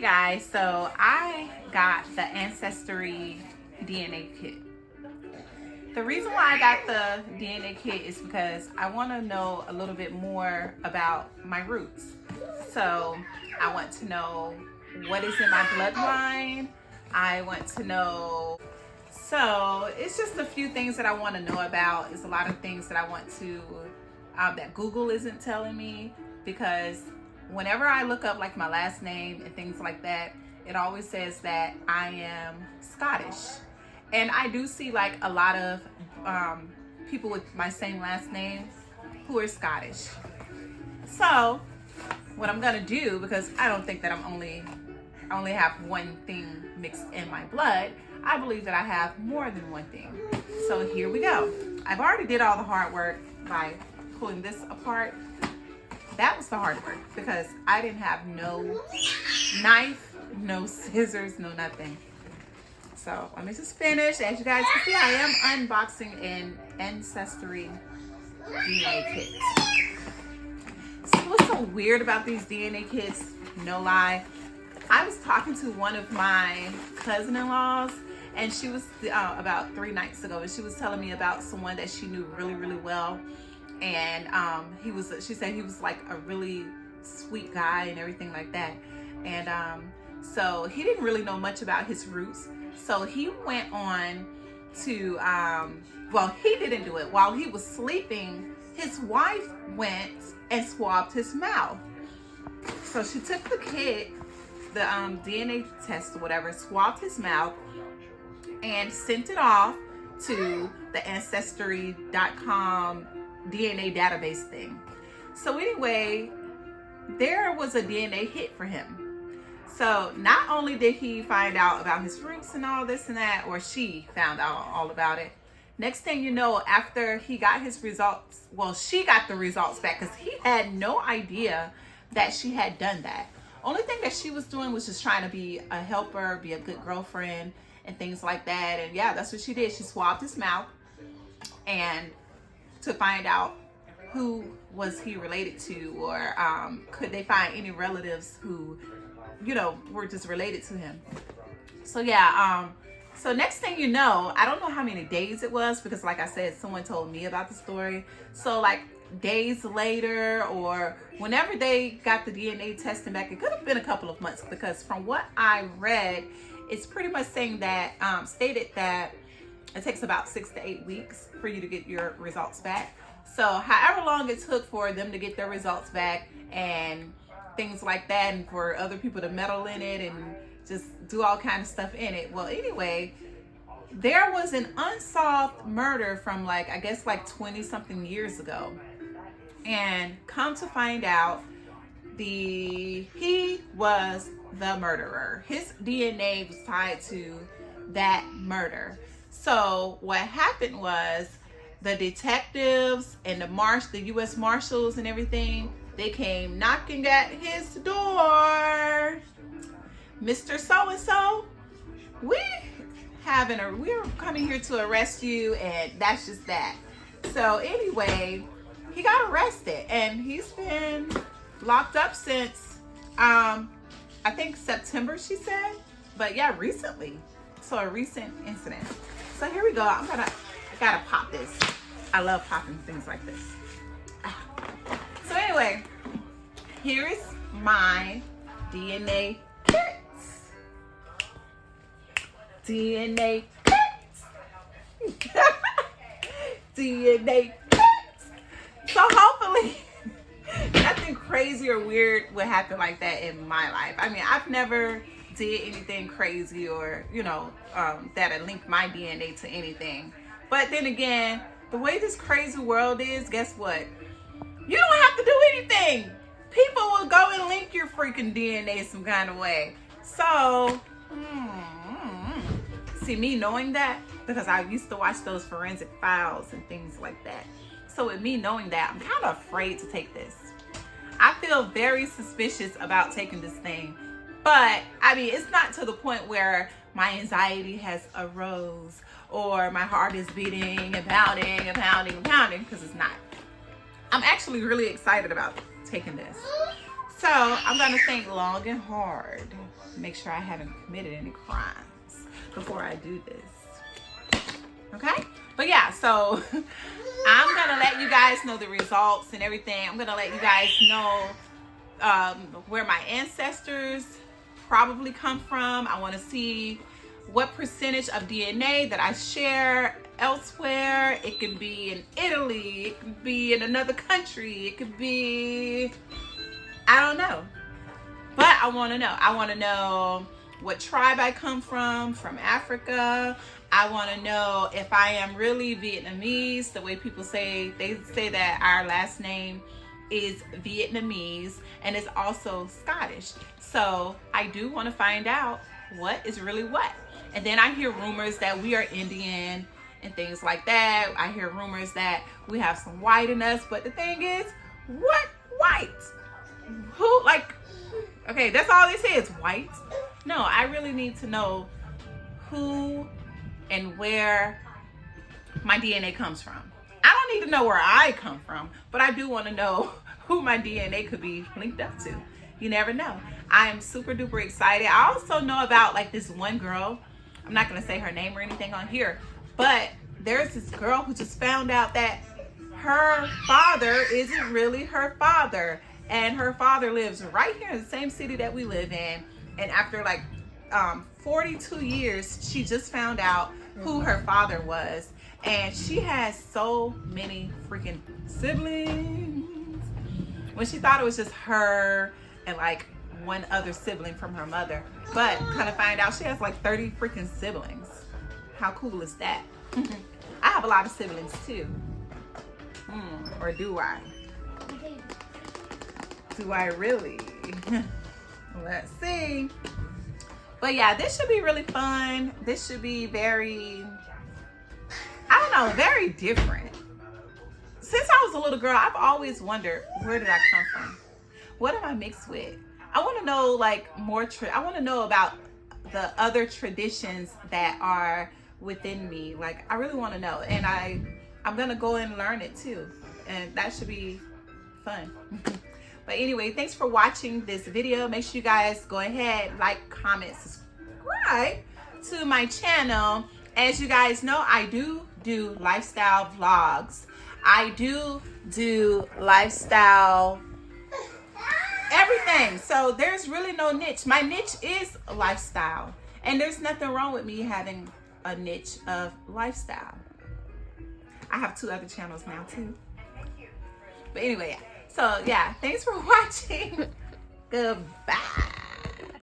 Guys, so I got the Ancestry DNA kit. The reason why I got the DNA kit is because I want to know a little bit more about my roots. So I want to know what is in my bloodline. I want to know, so it's just a few things that I want to know about. It's a lot of things that I want to, that Google isn't telling me, because whenever I look up like my last name and things like that, it always says that I am Scottish. And I do see like a lot of people with my same last name who are Scottish. So what I'm gonna do, because I don't think that I only have one thing mixed in my blood, I believe that I have more than one thing. So here we go. I've already did all the hard work by pulling this apart. That was the hard work because I didn't have no knife, no scissors, no nothing. So let me just finish. As you guys can see, I am unboxing an Ancestry DNA kit. So what's so weird about these DNA kits? No lie. I was talking to one of my cousin-in-laws, and she was about 3 nights ago, and she was telling me about someone that she knew really, really well. And she said he was like a really sweet guy and everything like that. And so he didn't really know much about his roots. So he went on to, well, he didn't do it. While he was sleeping, his wife went and swabbed his mouth. So she took the kit, the DNA test or whatever, swabbed his mouth, and sent it off to the Ancestry.com DNA database thing. So anyway, there was a DNA hit for him. So not only did he find out about his roots and all this and that, or she found out all about it, next thing you know, after he got his results, well, she got the results back because he had no idea that she had done that. Only thing that she was doing was just trying to be a helper, be a good girlfriend and things like that. And yeah, that's what she did. She swabbed his mouth and to find out who was he related to, or could they find any relatives who, you know, were just related to him. So yeah, so next thing you know, I don't know how many days it was, because like I said, someone told me about the story. So like days later, or whenever they got the DNA testing back, it could have been a couple of months, because from what I read, it's pretty much saying that, stated that it takes about 6 to 8 weeks for you to get your results back. So however long it took for them to get their results back and things like that, and for other people to meddle in it and just do all kind of stuff in it. Well, anyway, there was an unsolved murder from like, I guess like 20 something years ago. And come to find out, he was the murderer. His DNA was tied to that murder. So what happened was the detectives and the U.S. Marshals and everything, they came knocking at his door. Mr. So-and-so, we're coming here to arrest you, and that's just that. So anyway, he got arrested, and he's been locked up since, I think September, she said. But yeah, recently. So a recent incident. So here we go. I gotta pop this. I love popping things like this. So anyway, here is my DNA kit. DNA kit. DNA kit. So hopefully nothing crazy or weird would happen like that in my life. I mean, I've never did anything crazy, or you know, that would link my DNA to anything. But then again, the way this crazy world is, guess what? You don't have to do anything. People will go and link your freaking DNA some kind of way. So, see, me knowing that, because I used to watch those forensic files and things like that. So with me knowing that, I'm kind of afraid to take this. I feel very suspicious about taking this thing. But, I mean, it's not to the point where my anxiety has arose, or my heart is beating and pounding and pounding and pounding, because it's not. I'm actually really excited about taking this. So I'm gonna think long and hard, make sure I haven't committed any crimes before I do this. Okay? But yeah, so I'm gonna let you guys know the results and everything. I'm gonna let you guys know where my ancestors probably come from. I want to see what percentage of DNA that I share elsewhere. It could be in Italy, it could be in another country, it could be, I don't know. But I want to know. I want to know what tribe I come from Africa. I want to know if I am really Vietnamese, the way people say, they say that our last name is Vietnamese and it's also Scottish. So I do want to find out what is really what. And then I hear rumors that we are Indian and things like that. I hear rumors that we have some white in us, but the thing is, what white? Who, like, okay, that's all they say is white. No, I really need to know who and where my DNA comes from. I don't need to know where I come from, but I do want to know who my DNA could be linked up to. You never know. I am super duper excited. I also know about like this one girl. I'm not going to say her name or anything on here, but there's this girl who just found out that her father isn't really her father. And her father lives right here in the same city that we live in. And after like 42 years, she just found out who her father was. And she has so many freaking siblings. When she thought it was just her and like one other sibling from her mother. But kind of find out she has like 30 freaking siblings. How cool is that? I have a lot of siblings too. Or do I? Do I really? Let's see. But yeah, this should be really fun. This should be very, I don't know, very different. Since I was a little girl, I've always wondered, where did I come from? What am I mixed with? I want to know like more, I want to know about the other traditions that are within me. Like, I really want to know. And I'm going to go and learn it too. And that should be fun. But anyway, thanks for watching this video. Make sure you guys go ahead, like, comment, subscribe to my channel. As you guys know, I do lifestyle vlogs. I do lifestyle everything. So there's really no niche. My niche is lifestyle. And there's nothing wrong with me having a niche of lifestyle. I have 2 other channels now too. But anyway, so yeah, thanks for watching. Goodbye.